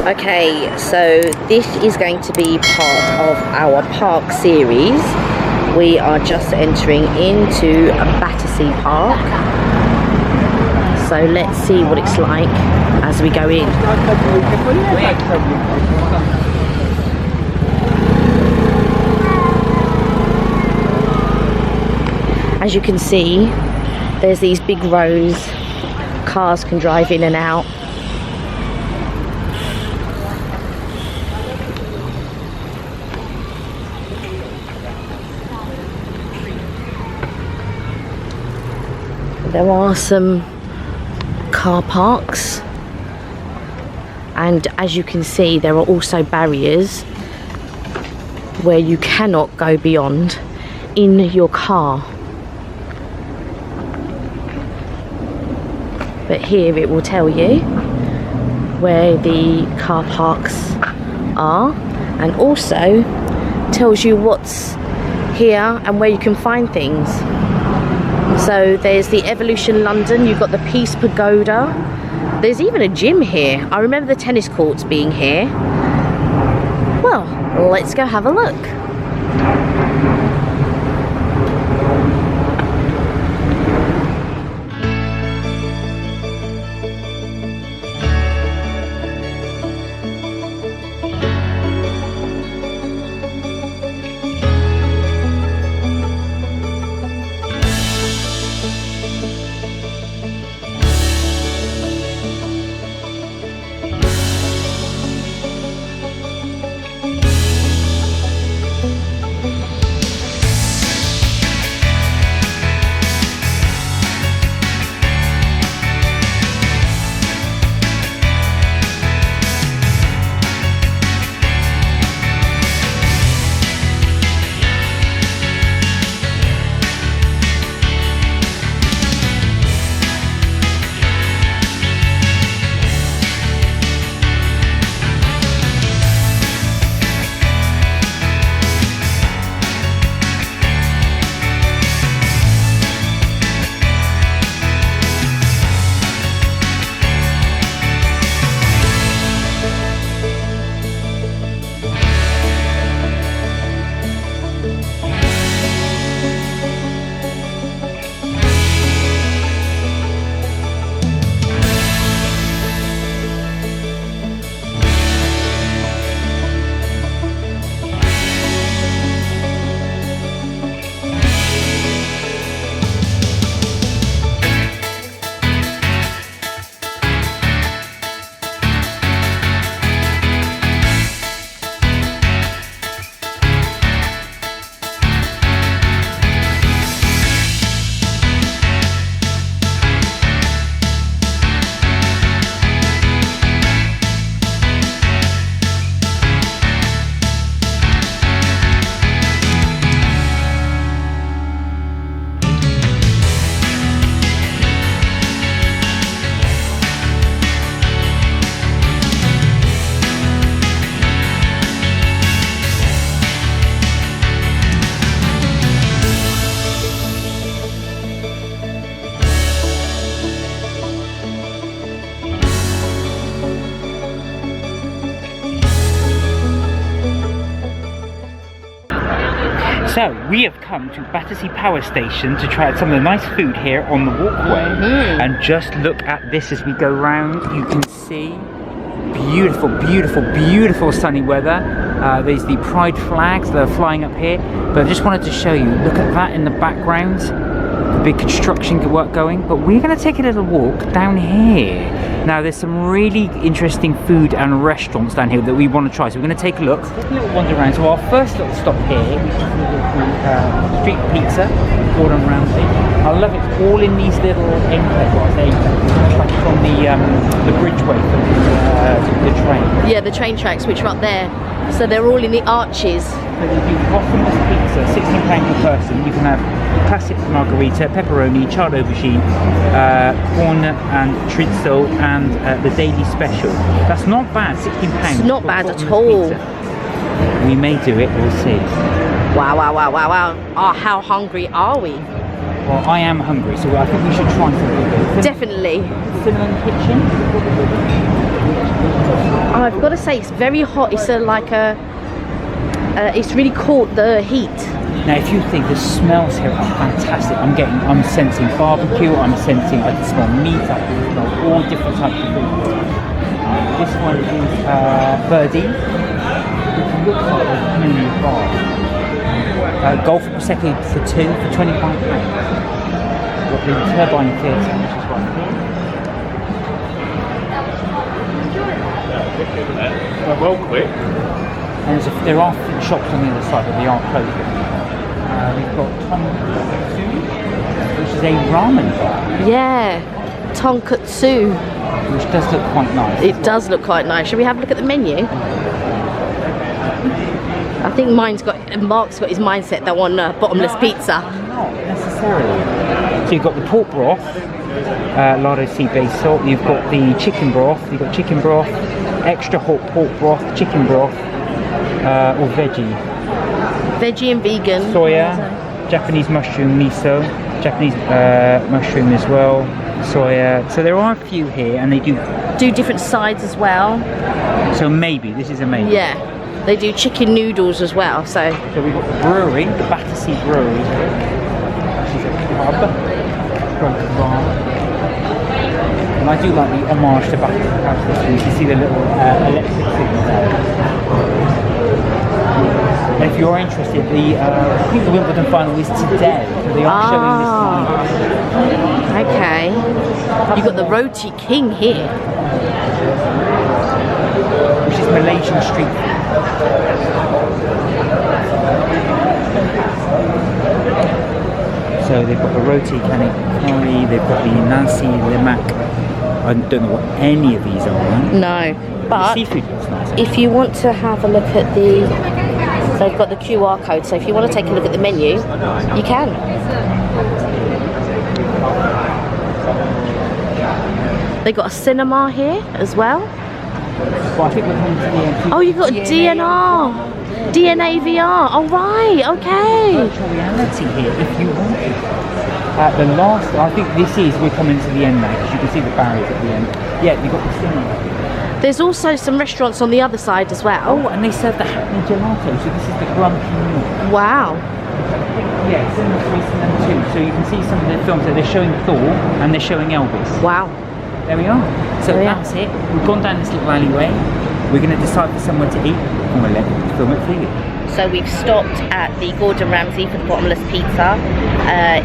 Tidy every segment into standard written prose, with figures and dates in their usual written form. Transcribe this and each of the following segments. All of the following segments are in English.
Okay, so this is going to be part of our park series. We are just entering into Battersea Park. So let's see what it's like as we go in. As you can see, there's these big rows. Cars can drive in and out. There are some car parks, and as you can see, there are also barriers where you cannot go beyond in your car. But here it will tell you where the car parks are, and also tells you what's here and where you can find things. So there's the Evolution London, you've got the Peace Pagoda, there's even a gym here. I remember the tennis courts being here. Well, let's go have a look. So, we have come to Battersea Power Station to try out some of the nice food here on the walkway. And just look at this as we go round. You can see beautiful, beautiful, beautiful sunny weather. There's the pride flags that are flying up here. But I just wanted to show you, look at that in the background. The big construction work going. But we're going to take a little walk down here. Now there's some really interesting food and restaurants down here that we want to try, so we're going to take a look. Take a little wander around. So our first little stop here, which is Street Pizza, Gordon Ramsay. I love it, all in these little enclaves. They track from the bridgeway for the train. Yeah, the train tracks which are up there. So they're all in the arches. So they do Bottomless pizza, £16 per person. You can have classic margarita, pepperoni, charred aubergine, corn and chorizo, and the daily special. That's not bad, £16. It's not bad at all. Pizza. We may do it, we'll see. Wow, wow, wow, wow, wow. Oh, how hungry are we? Well, I am hungry, so I think we should try something good. Definitely. Cinnamon kitchen. Oh, I've got to say, it's very hot. It's it's really caught the heat. Now, if you think the smells here are fantastic, I'm sensing barbecue, I can smell meat, I can smell all different types of food. This one is Birdie, which looks like a mini bar. Golf Prosecco for 2 for £25. Got the Turbine Theatre, which is right here. Well, quick. And there are shops on the other side, but they are closing. We've got Tonkatsu, which is a ramen bar. Yeah, Tonkatsu. Which does look quite nice. It does look quite nice. Shall we have a look at the menu? I think Mark's got his mindset that one bottomless pizza. Not necessarily. So you've got the pork broth, lardo sea based salt. You've got the chicken broth. You've got chicken broth, extra hot pork broth, chicken broth, or veggie. Veggie and vegan. Soya, Japanese mushroom miso, Japanese mushroom as well, soya. So there are a few here, and they do different sides as well. So maybe this is a maybe. Yeah, they do chicken noodles as well. So we've got the brewery, the Battersea Brewery. Which is a pub, and I do like the homage to Battersea Power Station. You can see the little electric signal there. And if you're interested, I think the Wimbledon final is today, so they are showing this live. Okay. You've got the Roti King here. Which is Malaysian street food. So they've got the Roti Canny Curry, they've got the Nasi Lemak. I don't know what any of these are. No, but the seafood looks nice. if you want to have a look at they've got the QR code, so if you want to take a look at the menu, you can. They got a cinema here as well. Well, I think we're coming to the end. Oh, you've got DNR. DNA VR. Oh, right, okay. Virtual reality here, if you want it. I think we're coming to the end now, because you can see the barriers at the end. Yeah, you've got the cinema. There's also some restaurants on the other side as well. Oh, and they serve the Hackney Gelato, so this is the Grumpy Mule. Wow. Yeah, Cinema 3, Cinema 2. So you can see some of the films that they're showing Thor and they're showing Elvis. Wow. There we are. So that's it. We've gone down this little alleyway. We're going to decide for somewhere to eat and we'll let the film it for you. So we've stopped at the Gordon Ramsay for the bottomless pizza.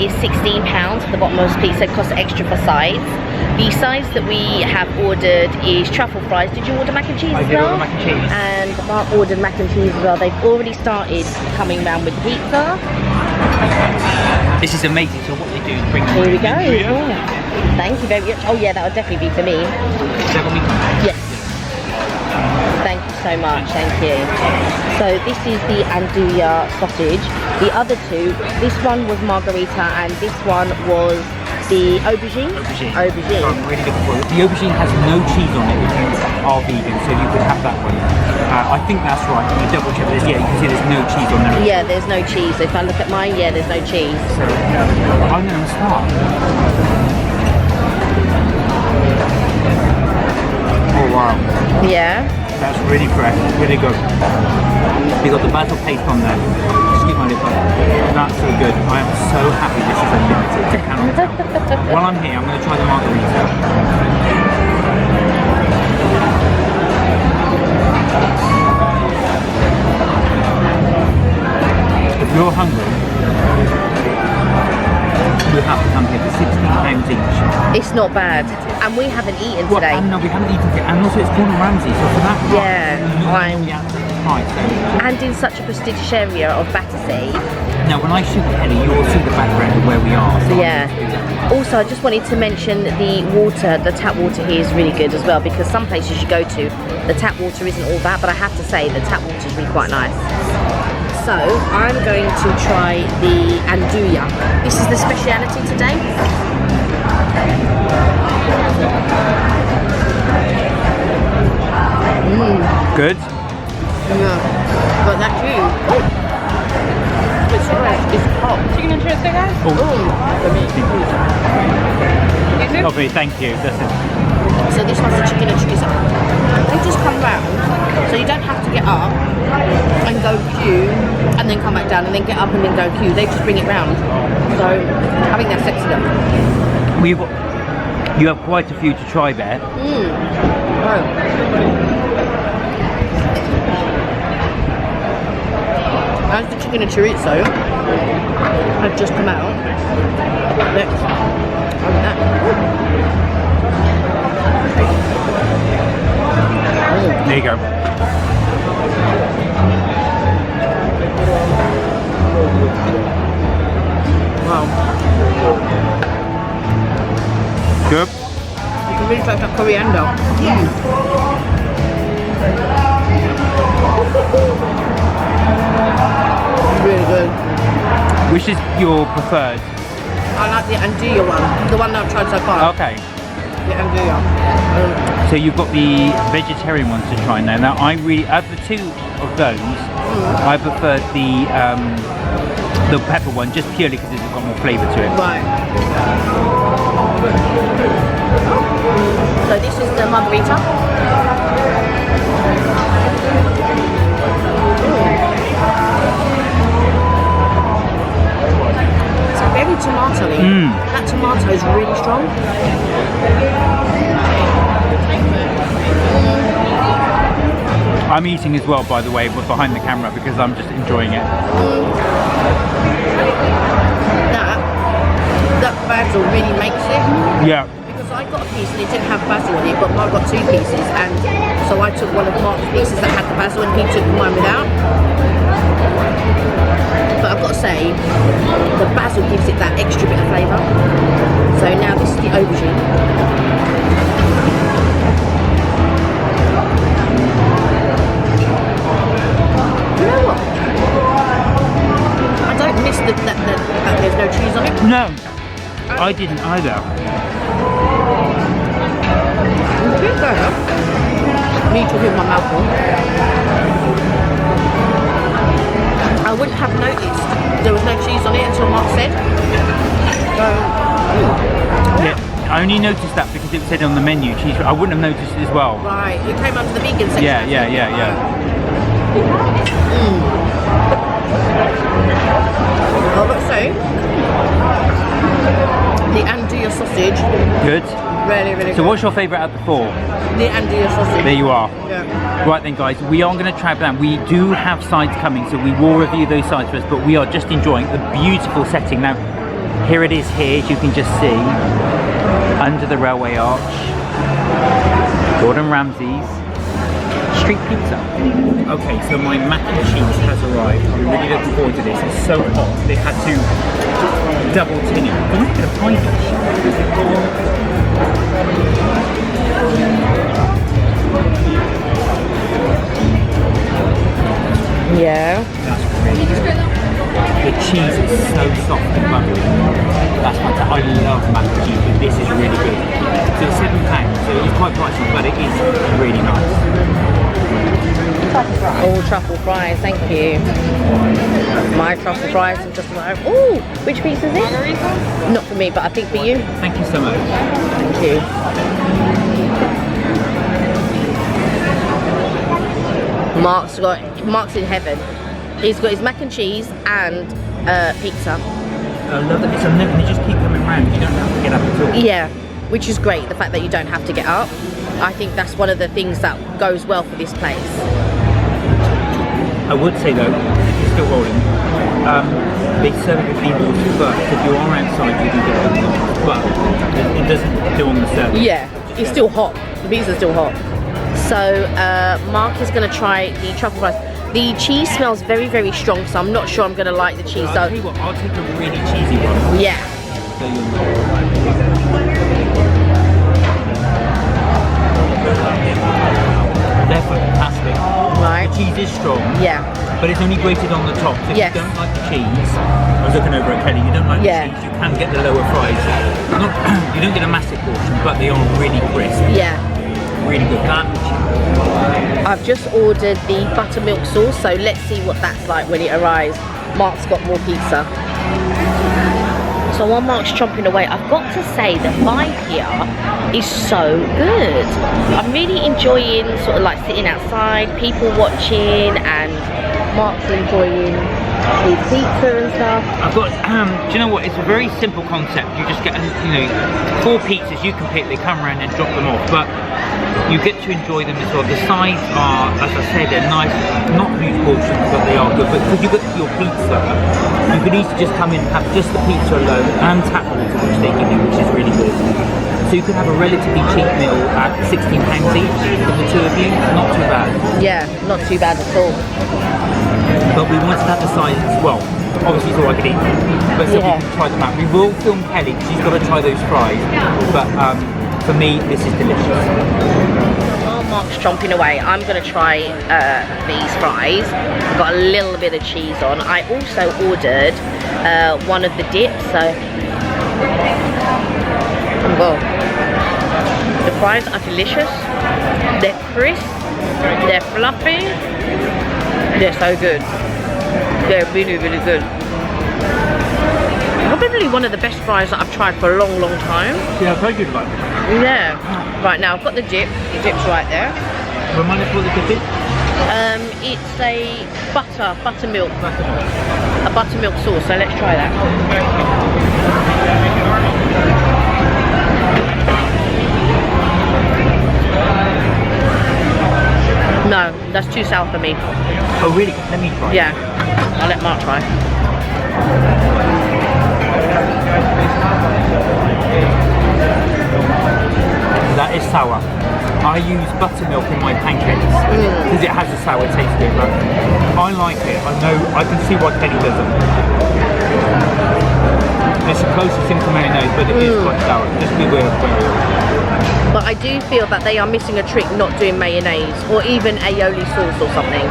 It's £16 for the bottomless pizza, it costs extra for sides. The sides that we have ordered is truffle fries. Did you order mac and cheese as well? I did order mac and cheese. And Mark ordered mac and cheese as well. They've already started coming round with the pizza. This is amazing. So what they do is bring them. Here we go. Yeah. Thank you very much. Oh yeah, that would definitely be for me. Is that what we can? Yes. Thank you so much, thank you. So this is the andouille sausage. The other two, this one was margarita and this one was the aubergine. Aubergine. So I'm really looking forward. The aubergine has no cheese on it if you are vegan, so you could have that one. I think that's right. You double check this. Yeah, you can see there's no cheese on there. Yeah, there's no cheese. If I look at mine, yeah, there's no cheese. So I'm going to start. Oh wow. Yeah. That's really fresh, really good. We got the basil paste on there. Excuse my lip. That's so good. I am so happy this is unlimited. I cannot tell. While I'm here, I'm going to try the margarita. If you're hungry, you have to come here for £16 each. It's not bad. And we haven't eaten today. No, we haven't eaten today. And also it's Gordon Ramsay, so for that and in such a prestigious area of Battersea. Now when I shoot Kelly, you will see the background of where we are. So yeah. Also, I just wanted to mention the water, the tap water here is really good as well, because some places you go to, the tap water isn't all that, but I have to say the tap water is really quite nice. So I'm going to try the andouille. This is the speciality today. Good? Yeah. But that cheese, it's nice, it's hot. Chicken and churros, guys? Lovely, thank you. So this one's the chicken and chorizo. They just come round you don't have to get up and go queue and then come back down and then get up and then go queue. They just bring it round. So I think that's excellent. You have quite a few to try there. Right. As the chicken and chorizo have just come out, let's have that. There you go. Wow. Good. You can really taste that coriander. Really good. Which is your preferred? I like the andouille one, the one that I've tried so far. Okay. The andouille. So you've got the vegetarian ones to try now. Now I really, out of the two of those, I prefer the pepper one just purely because it's got more flavour to it. Right. So this is the margarita. It's very tomato-y. That tomato is really strong. I'm eating as well, by the way, but behind the camera because I'm just enjoying it. That basil really makes it. Yeah. Because I got a piece and it didn't have basil in it, but Mark got two pieces, and so I took one of Mark's pieces that had the basil and he took mine without. But I've got to say, the basil gives it that extra bit of flavour. So now this is the aubergine. You know what? I don't miss that there's no cheese on it. No, I didn't either. It's a bit better. Me talking with my mouth full. I wouldn't have noticed there was no cheese on it until Mark said. Yeah, I only noticed that because it said on the menu cheese. I wouldn't have noticed it as well. Right, it came under the vegan section. Yeah. I would say the andouille sausage. Good. Really, really So good. what's your favourite out of the four? The andouille sausage. There you are. Yeah. Right then guys, we are going to travel down. We do have sides coming, so we will review those sides first, but we are just enjoying the beautiful setting. Now, here it is here, as you can just see, under the railway arch, Gordon Ramsay's Street Pizza. Okay, so my mac and cheese has arrived. I'm really looking forward to this. It's so hot, they had to double tin it. I'm going to get a pie dish. Yeah. That's really good. The cheese is so soft and buttery. That's fantastic. I love mac and cheese, but this is really good. So it's £7, so it's quite pricey, but it is really nice. Oh, truffle fries, thank you. My truffle fries are just like, ooh, which piece is it? Not for me, but I think for you. Thank you so much. Thank you. Mark's in heaven. He's got his mac and cheese and pizza. I love that. And they just keep coming round. You don't have to get up at all. Yeah, which is great. The fact that you don't have to get up. I think that's one of the things that goes well for this place. I would say though, it's still rolling. They serve it with meatballs first. If you are outside, you can get it. But it doesn't do on the service. Yeah, it's still hot. The pizza's still hot. So Mark is going to try the truffle fries. The cheese smells very, very strong, so I'm not sure I'm going to like the cheese. I'll tell you what, I'll take a really cheesy one. Yeah. So you'll know. They're fantastic. Right. The cheese is strong. Yeah. But it's only grated on the top. So if Yes. you don't like the cheese, I was looking over at Kelly, you don't like the cheese, you can get the lower fries. You don't get a massive portion, but they are really crisp. Yeah. Really good. I've just ordered the buttermilk sauce, so let's see what that's like when it arrives. Mark's got more pizza. So while Mark's chomping away, I've got to say the vibe here is so good. I'm really enjoying sort of like sitting outside, people watching, and Mark's enjoying his pizza and stuff. I've got, do you know what? It's a very simple concept. You just get, you know, 4 pizzas you can pick. They come around and drop them off, but you get to enjoy them as well. The sides are, as I said, they're nice, not huge portions, but they are good. But because you got your pizza, you could easily just come in and have just the pizza alone and tap water, which they give you, which is really good. So you can have a relatively cheap meal at £16 each for the 2 of you. Not too bad. Yeah, not too bad at all. But we wanted to have the sides as well. Obviously, it's all I could eat, but so we can try them out. We will film Kelly because she's got to try those fries. But for me, this is delicious. While Mark's chomping away, I'm going to try these fries. I've got a little bit of cheese on. I also ordered one of the dips, so well, the fries are delicious. They're crisp, they're fluffy, they're so good. They're really, really good. Probably one of the best fries that I've tried for a long, long time. Yeah, very good one. Yeah. Right, now I've got the dip. The dip's right there. Remind us what the dip is? It's a buttermilk. A buttermilk sauce, so let's try that. No, that's too sour for me. Oh really? Let me try. Yeah, I'll let Mark try. That is sour. I use buttermilk in my pancakes because it has a sour taste to it, but I like it. I can see why Kelly doesn't. It's the closest thing to mayonnaise, but it is quite sour. Just be aware of it. But I do feel that they are missing a trick not doing mayonnaise or even aioli sauce or something.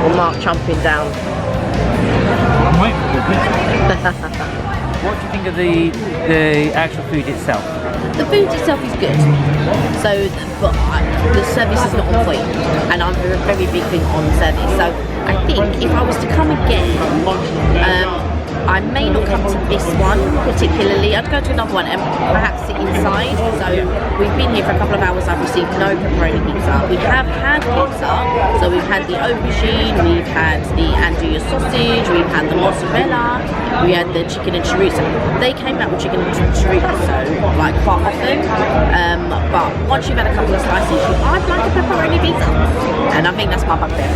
Or Mark chomping down. I'm waiting for your pizza. What do you think of the actual food itself? The food itself is good. So, but the service is not on point, and I'm a very big thing on service. So I think if I was to come again, I may not come to this one particularly. I'd go to another one and perhaps sit inside. So we've been here for a couple of hours. I've received no pepperoni pizza. We have had pizza. So we've had the aubergine, we've had the andouille sausage, we've had the mozzarella, we had the chicken and chorizo. They came out with chicken and chorizo like quite often. But once you've had a couple of slices, I'd like a pepperoni pizza. And I think that's my bugbear.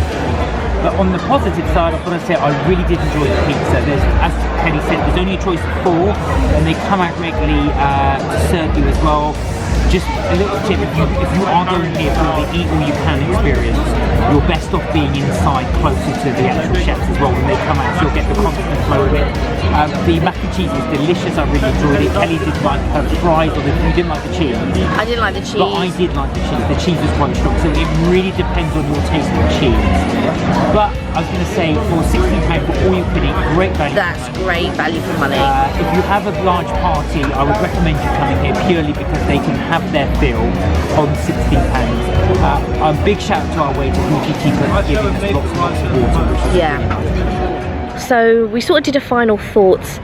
But on the positive side, I've got to say I really did enjoy the pizza. There's, as Kelly said, there's only a choice of 4, and they come out regularly to serve you as well. Just a little tip, if you are going here for the eat all you can experience, you're best off being inside closer to the actual chefs as well when they come out, so you'll get the constant flow of it. The mac and cheese was delicious, I really enjoyed it. Kelly did like her fries, or you didn't like the cheese. I didn't like the cheese. But I did like the cheese. The cheese was quite strong, so it really depends on your taste of cheese. But I was going to say, for £16 for all you can eat, great value. That's great value for money. If you have a large party, I would recommend you coming here purely because they can have their fill on £16. A big shout out to our waiters who keep us giving us lots and lots of water. Yeah. So we sort of did a final thoughts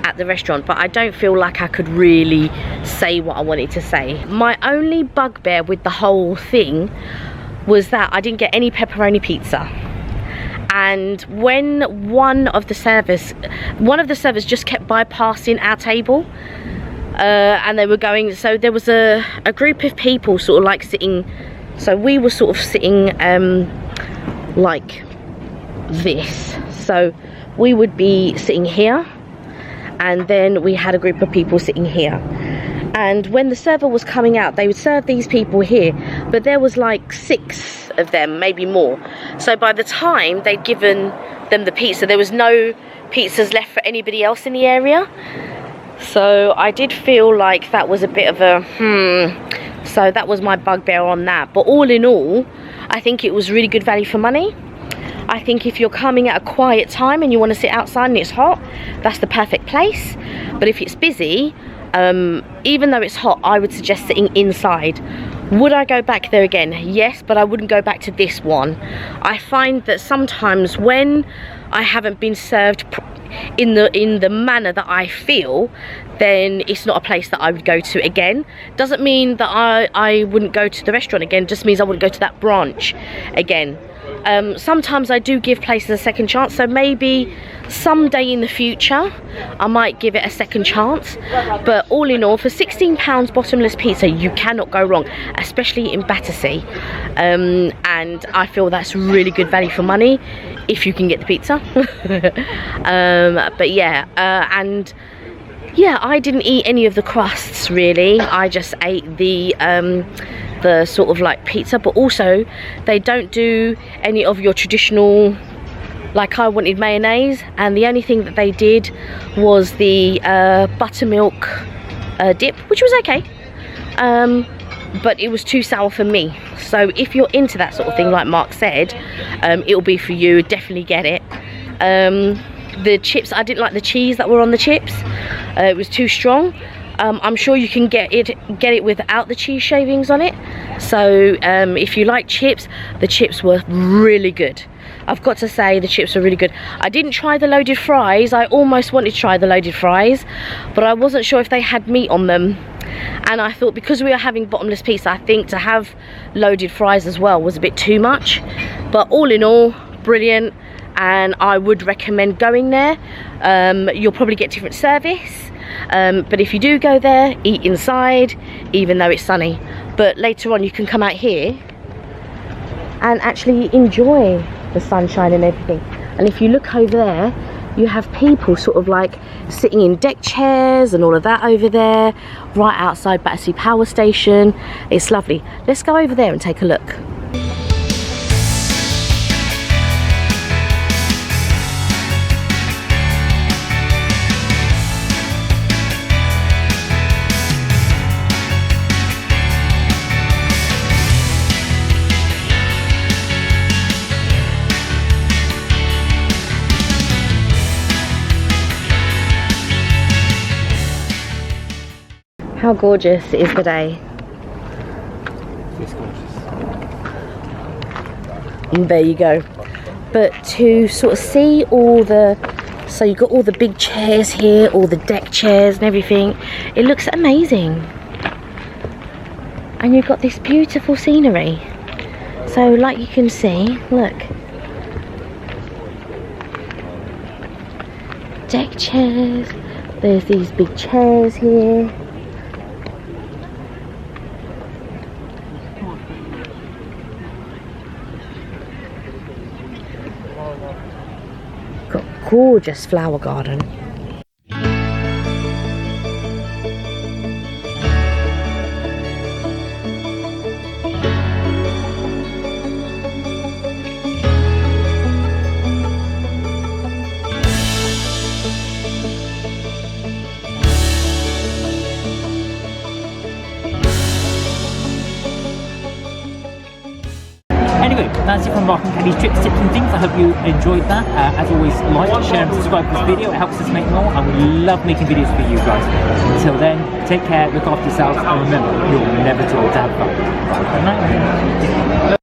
at the restaurant, but I don't feel like I could really say what I wanted to say. My only bugbear with the whole thing was that I didn't get any pepperoni pizza. And when one of the servers just kept bypassing our table, and they were going, so there was a group of people sort of like sitting, so we were sort of sitting like this, so we would be sitting here, and then we had a group of people sitting here, and when the server was coming out, they would serve these people here, but there was like 6 of them, maybe more. So by the time they'd given them the pizza, there was no pizzas left for anybody else in the area. So I did feel like that was a bit of a so that was my bugbear on that. But all in all, I think it was really good value for money. I think if you're coming at a quiet time and you want to sit outside and it's hot, that's the perfect place. But if it's busy, even though it's hot, I would suggest sitting inside. Would I go back there again? Yes, but I wouldn't go back to this one. I find that sometimes when I haven't been served in the manner that I feel, then it's not a place that I would go to again. Doesn't mean that I wouldn't go to the restaurant again, just means I wouldn't go to that branch again. Sometimes I do give places a second chance, so maybe someday in the future I might give it a second chance. But all in all, for £16 bottomless pizza, you cannot go wrong, especially in Battersea. And I feel that's really good value for money if you can get the pizza. But yeah, and yeah, I didn't eat any of the crusts really. I just ate the sort of like pizza, but also they don't do any of your traditional, like I wanted mayonnaise, and the only thing that they did was the buttermilk dip, which was okay, but it was too sour for me. So if you're into that sort of thing, like Mark said, it'll be for you. Definitely get it. The chips, I didn't like the cheese that were on the chips. It was too strong. I'm sure you can get it without the cheese shavings on it. So if you like chips, the chips were really good. I've got to say, the chips were really good. I didn't try the loaded fries. I almost wanted to try the loaded fries, but I wasn't sure if they had meat on them. And I thought, because we are having bottomless pizza, I think to have loaded fries as well was a bit too much. But all in all, brilliant. And I would recommend going there. You'll probably get different service. But if you do go there, eat inside, even though it's sunny. But later on you can come out here and actually enjoy the sunshine and everything. And if you look over there, you have people sort of like sitting in deck chairs and all of that over there, right outside Battersea Power Station. It's lovely. Let's go over there and take a look. How gorgeous is the day. It's gorgeous. And there you go. But to sort of see all the, so you've got all the big chairs here, all the deck chairs and everything, it looks amazing. And you've got this beautiful scenery. So like you can see, look. Deck chairs, there's these big chairs here. Got a gorgeous flower garden. Anyway, that's it from Mark and Kelly's trips, tips and things. I hope you enjoyed that. As always, like, share and subscribe to this video. It helps us make more, and we love making videos for you guys. Until then, take care, look after yourselves, and remember, you're never too old to have fun. Good night.